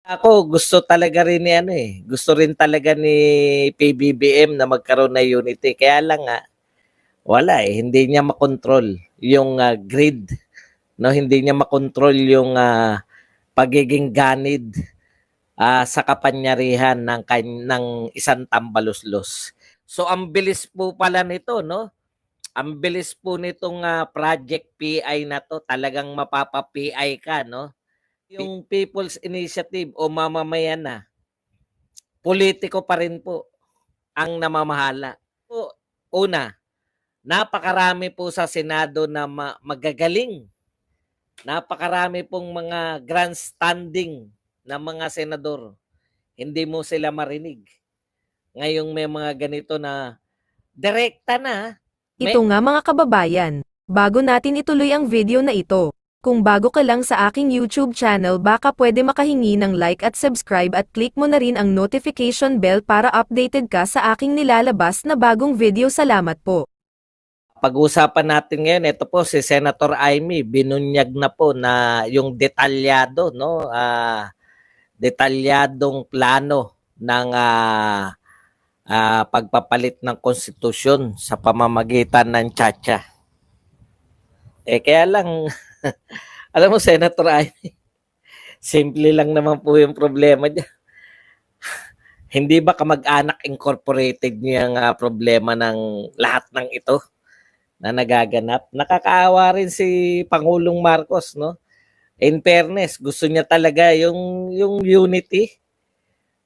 Ako gusto talaga rin ni ano, gusto rin talaga ni PBBM na magkaroon ng unity. Kaya lang nga, wala hindi niya makontrol yung grid, no? Hindi niya makontrol yung pagiging ganid sa kapangyarihan ng isang tambaluslos. So ang bilis po pala nito, no? Ang bilis po nitong Project PI na to, talagang mapapa-PI ka, no? Yung People's Initiative o mamamayan na, politiko pa rin po ang namamahala. Po, una, napakarami po sa Senado na magagaling. Napakarami pong mga grandstanding na mga senador. Hindi mo sila marinig. Ngayong may mga ganito na direkta na. Ito nga mga kababayan, bago natin ituloy ang video na ito, kung bago ka lang sa aking YouTube channel baka pwede makahingi ng like at subscribe at click mo na rin ang notification bell para updated ka sa aking nilalabas na bagong video. Salamat po. Pag-usapan natin ngayon, ito po si Senator Amy, binunyag na po na yung detalyado, no? Detalyadong plano ng pagpapalit ng konstitusyon sa pamamagitan ng tsa-tsa. Kaya lang, alam mo Senator Amy, simple lang naman po yung problema niya. Hindi ba kamag-anak incorporated niya ang problema ng lahat ng ito na nagaganap? Nakakaawa rin si Pangulong Marcos, no? In fairness, gusto niya talaga yung unity.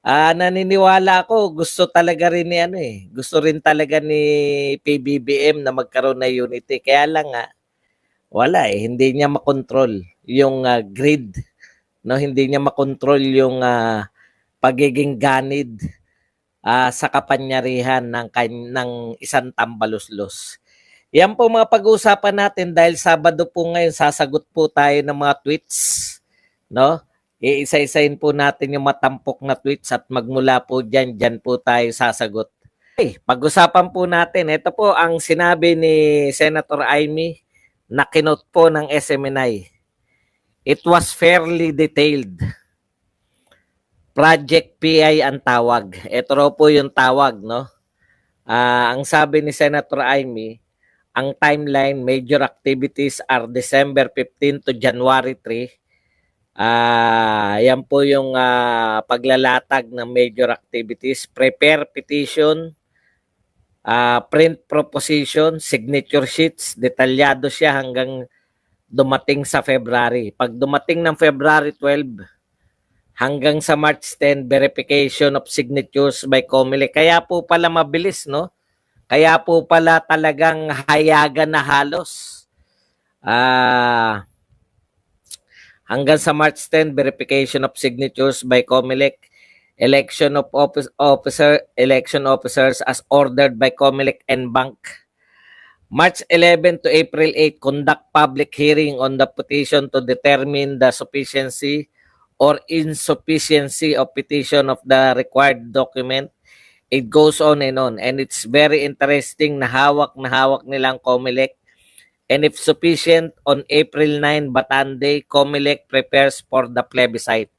Naniniwala ako, gusto talaga rin ni gusto rin talaga ni PBBM na magkaroon ng unity. Kaya lang nga, wala hindi niya makontrol yung grid, no? Hindi niya makontrol yung pagiging ganid sa kapangyarihan ng isang tambaluslos. Yan po mga pag-uusapan natin dahil Sabado po ngayon sasagot po tayo ng mga tweets, no? Iisa-isahin po natin yung matampok na tweets at magmula po dyan po tayo sasagot. Okay, pag-usapan po natin, ito po ang sinabi ni Senator Amy na kinote po ng SMNI. It was fairly detailed. Project PI ang tawag. Ito raw po yung tawag, no? Ang sabi ni Senator Amy, ang timeline, major activities are December 15 to January 3. Yan po yung paglalatag ng major activities. Prepare petition, print proposition, signature sheets, detalyado siya hanggang dumating sa February. Pag dumating ng February 12, hanggang sa March 10, verification of signatures by COMELEC. Kaya po pala mabilis, no? Kaya po pala talagang hayagan na halos. Hanggang sa March 10, verification of signatures by COMELEC, election of election officers as ordered by COMELEC and Bank. March 11 to April 8, conduct public hearing on the petition to determine the sufficiency or insufficiency of petition of the required document. It goes on, and it's very interesting na hawak nilang COMELEC. And if sufficient, on April 9, Bataan Day, COMELEC prepares for the plebiscite.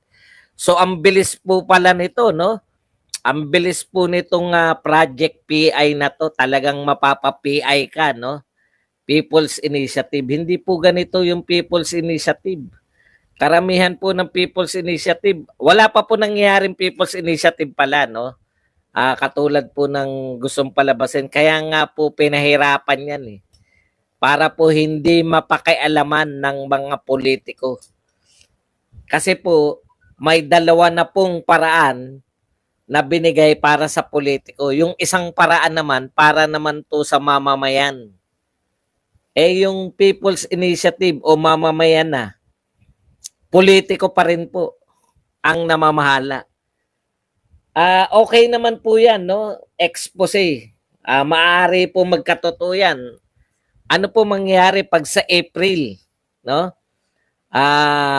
So ang bilis po pala nito, no? Ang bilis po nitong Project PI na to, talagang mapapa-PI ka, no? People's Initiative. Hindi po ganito yung People's Initiative. Karamihan po ng People's Initiative, wala pa po nangyayaring People's Initiative pala, no? Katulad po ng gustong palabasin. Kaya nga po pinahirapan yan para po hindi mapakialaman ng mga politiko. Kasi po may dalawa na pong paraan na binigay para sa politiko. Yung isang paraan naman para naman to sa mamamayan. Yung People's Initiative o mamamayan na, politiko pa rin po ang namamahala. Okay naman po yan, no? Expose. Maaari po magkatotoo yan. Ano po mangyayari pag sa April, no?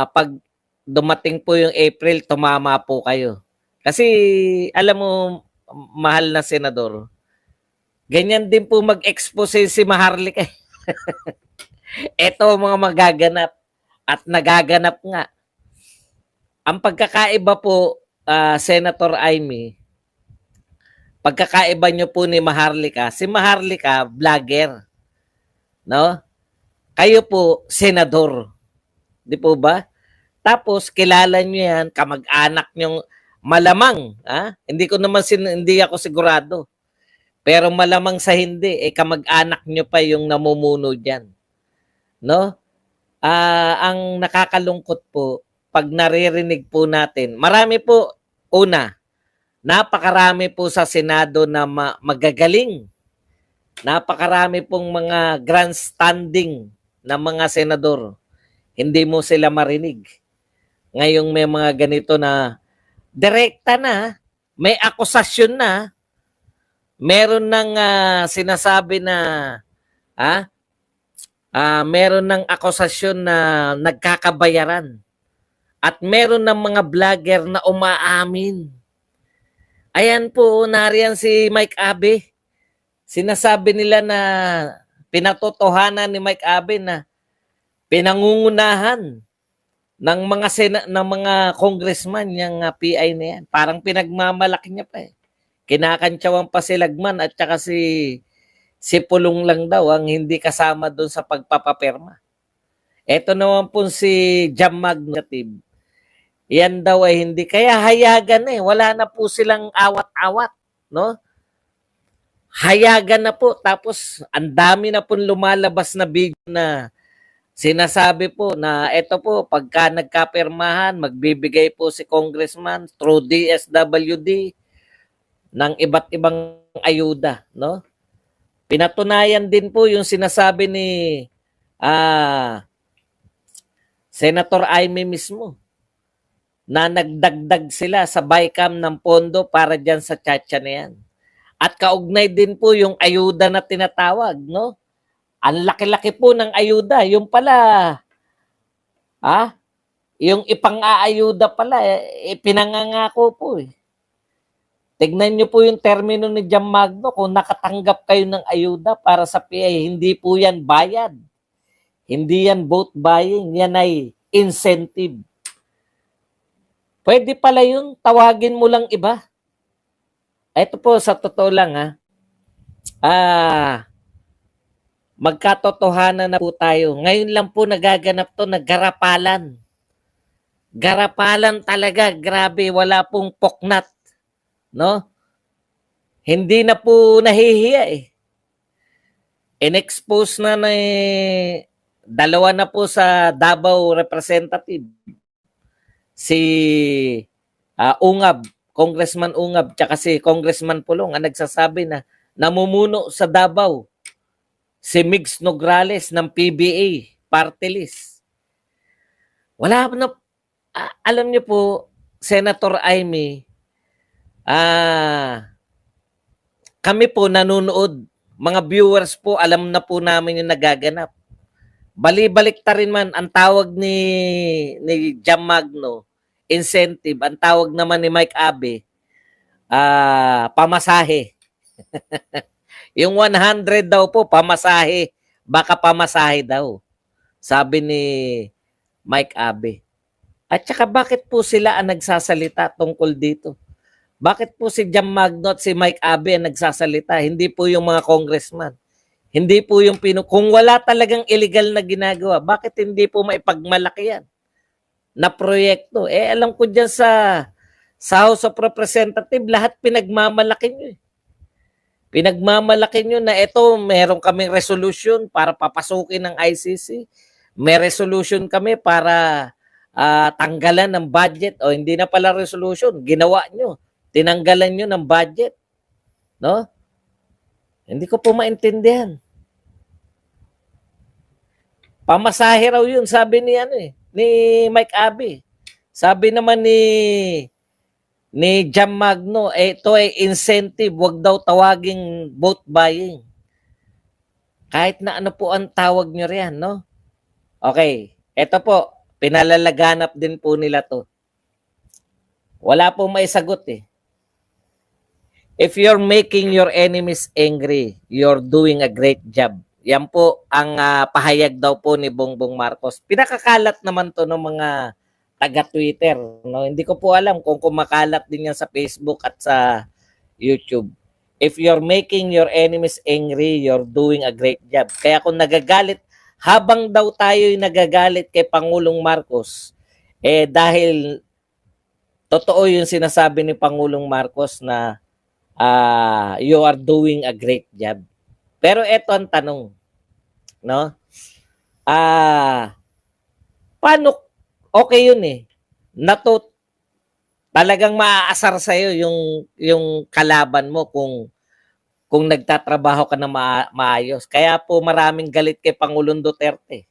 Pag dumating po yung April, tumama po kayo. Kasi alam mo, mahal na senador, ganyan din po mag-expose si Maharlika. Ito mga magaganap at nagaganap nga. Ang pagkakaiba po, Senator Amy, pagkakaiba nyo po ni Maharlika, si Maharlika, vlogger, no? Kayo po, senador. Di po ba? Tapos, kilala nyo yan, kamag-anak nyong malamang, Hindi ko naman, hindi ako sigurado. Pero malamang sa hindi, kamag-anak nyo pa yung namumuno dyan. No? Ang nakakalungkot po, pag naririnig po natin, marami po, una, napakarami po sa Senado na magagaling. Napakarami pong mga grandstanding na mga senador. Hindi mo sila marinig. Ngayong may mga ganito na direkta na, may akusasyon na, meron ng sinasabi na, meron ng akusasyon na nagkakabayaran. At meron ng mga vlogger na umaamin. Ayan po, nariyan si Mike Abe. Sinasabi nila na pinatotohanan ni Mike Abe na pinangungunahan ng mga congressman yung PI na yan. Parang pinagmamalaki niya pa eh. Kinakantsawan pa si Lagman at saka si Pulong lang daw ang hindi kasama doon sa pagpapapirma. Ito naman po si Jam Magnative. Yan daw ay hindi. Kaya hayagan eh. Wala na po silang awat-awat. No? Hayagan na po. Tapos ang dami na po lumalabas na video na sinasabi po na ito po, pagka nagkapirmahan, magbibigay po si congressman through DSWD ng iba't ibang ayuda. No? Pinatunayan din po yung sinasabi ni Senator Amy mismo na nagdagdag sila sa BICAM ng pondo para dyan sa tchatcha na yan. At kaugnay din po yung ayuda na tinatawag, no? Ang laki-laki po ng ayuda. Yung pala, yung ipang-aayuda pala, pinangangako po eh. Tignan nyo po yung termino ni Jam Magno, kung nakatanggap kayo ng ayuda para sa PI, hindi po yan bayad. Hindi yan vote buying, yan ay incentive. Pwede pala yun, tawagin mo lang iba. Ito po, sa totoo lang magkatotohanan na po tayo. Ngayon lang po nagaganap to, naggarapalan. Garapalan talaga, grabe, wala pong poknat. No? Hindi na po nahihiya eh. In-expose na dalawa na po sa Davao representative. Si Ungab, Congressman Ungab, tsaka si Congressman Pulong ang nagsasabi na namumuno sa Davao si Migs Nograles ng PBA, party list. Wala na, alam niyo po, Senator Amy, kami po nanonood, mga viewers po, alam na po namin yung nagaganap. Bali-balik ta rin man, ang tawag ni Jam Magno, incentive, ang tawag naman ni Mike Abe, pamasahe. Yung 100 daw po, pamasahe. Baka pamasahe daw. Sabi ni Mike Abe. At saka bakit po sila ang nagsasalita tungkol dito? Bakit po si Jam Magno at si Mike Abe ang nagsasalita? Hindi po yung mga congressman. Hindi po yung kung wala talagang illegal na ginagawa, bakit hindi po maipagmalaki yan na proyekto? Alam ko dyan sa House of Representatives, lahat pinagmamalaki nyo eh. Pinagmamalaki nyo na ito, meron kaming resolution para papasukin ng ICC. May resolution kami para tanggalan ng budget. O hindi na pala resolution, ginawa nyo. Tinanggalan nyo ng budget. No? Hindi ko po maintindihan. Pamasahe raw yun, sabi ni ni Mike Abe. Sabi naman ni Jam Magno, ito ay incentive, wag daw tawaging vote buying. Kahit na ano po ang tawag nyo riyan, no? Okay, ito po, pinalalaganap din po nila to. Wala po may sagot eh. If you're making your enemies angry, you're doing a great job. Yan po ang pahayag daw po ni Bongbong Marcos. Pinakakalat naman to ng mga taga-Twitter, no? Hindi ko po alam kung kumakalat din yan sa Facebook at sa YouTube. If you're making your enemies angry, you're doing a great job. Kaya kung nagagalit, habang daw tayo'y nagagalit kay Pangulong Marcos, dahil totoo yung sinasabi ni Pangulong Marcos na you are doing a great job. Pero eto ang tanong, no? Paano okay yun eh. Talagang maaasar sa yung kalaban mo kung nagtatrabaho ka na maayos. Kaya po maraming galit kay Pangulong Duterte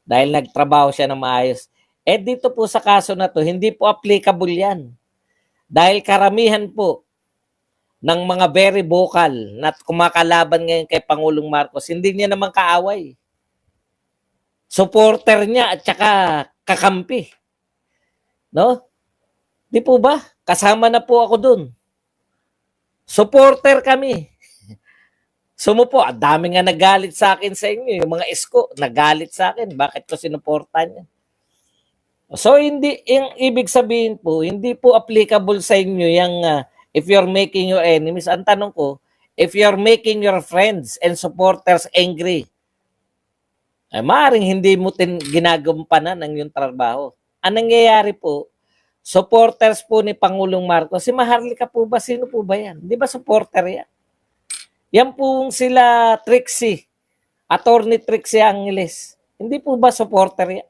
dahil nagtrabaho siya na maayos. Dito po sa kaso na to, hindi po applicable yan. Dahil karamihan po ng mga very vocal na kumakalaban ngayon kay Pangulong Marcos, hindi niya naman kaaway. Supporter niya at saka kakampi. No? Di po ba? Kasama na po ako dun. Supporter kami. Sumupo, ang dami nga nagalit sa akin sa inyo. Yung mga isko, nagalit sa akin. Bakit ko sinuportan niya? So, yung ibig sabihin po, hindi po applicable sa inyo yung if you're making your enemies. Ang tanong ko, if you're making your friends and supporters angry, maaaring hindi mo ginagampanan ang yung trabaho. Ang nangyayari po, supporters po ni Pangulong Marcos, si Maharlika po ba? Sino po ba yan? Di ba supporter yan? Yan po sila Trixie, Attorney Trixie Angeles. Hindi po ba supporter yan?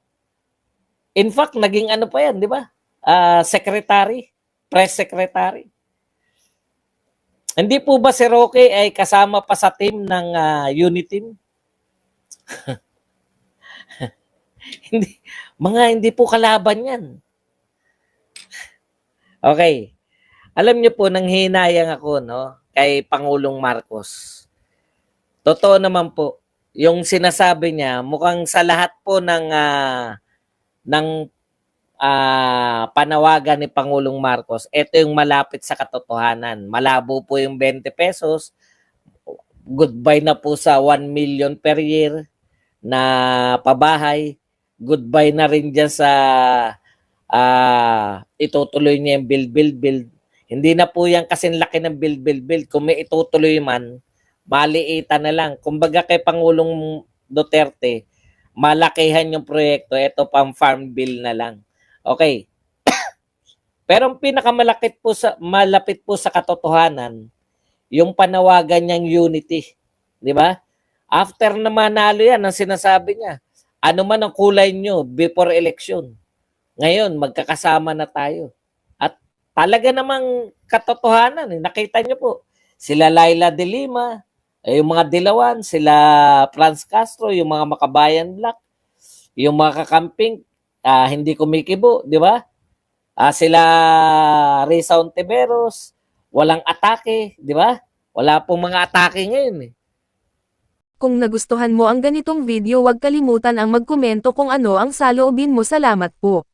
In fact, naging ano pa yan, di ba? Secretary, press secretary. Hindi po ba si Roque ay kasama pa sa team ng Uniteam? Hindi po kalaban yan. Okay. Alam niyo po, nanghinayang ako, no, kay Pangulong Marcos. Totoo naman po, yung sinasabi niya, mukhang sa lahat po ng panawagan ni Pangulong Marcos, ito yung malapit sa katotohanan. Malabo po yung 20 pesos, goodbye na po sa 1 million per year na pabahay, goodbye na rin dyan sa itutuloy niya yung build. Hindi na po yan kasing laki ng build. Kung may itutuloy man, maliitan na lang. Kumbaga kay Pangulong Duterte, malakihan yung proyekto, ito pang farm bill na lang. Okay. Pero ang pinakamalapit po sa katotohanan, yung panawagan niyang unity. Di ba? After na manalo yan, ang sinasabi niya, ano man ang kulay nyo before election. Ngayon, magkakasama na tayo. At talaga namang katotohanan. Nakita nyo po, sila Laila de Lima, yung mga Dilawan, sila Franz Castro, yung mga Makabayan Black, yung mga kakamping, hindi kumikibo, di ba? Sila Risa Ontiveros, walang atake, di ba? Wala pong mga atake ngayon eh. Kung nagustuhan mo ang ganitong video, huwag kalimutan ang magkomento kung ano ang saloobin mo. Salamat po.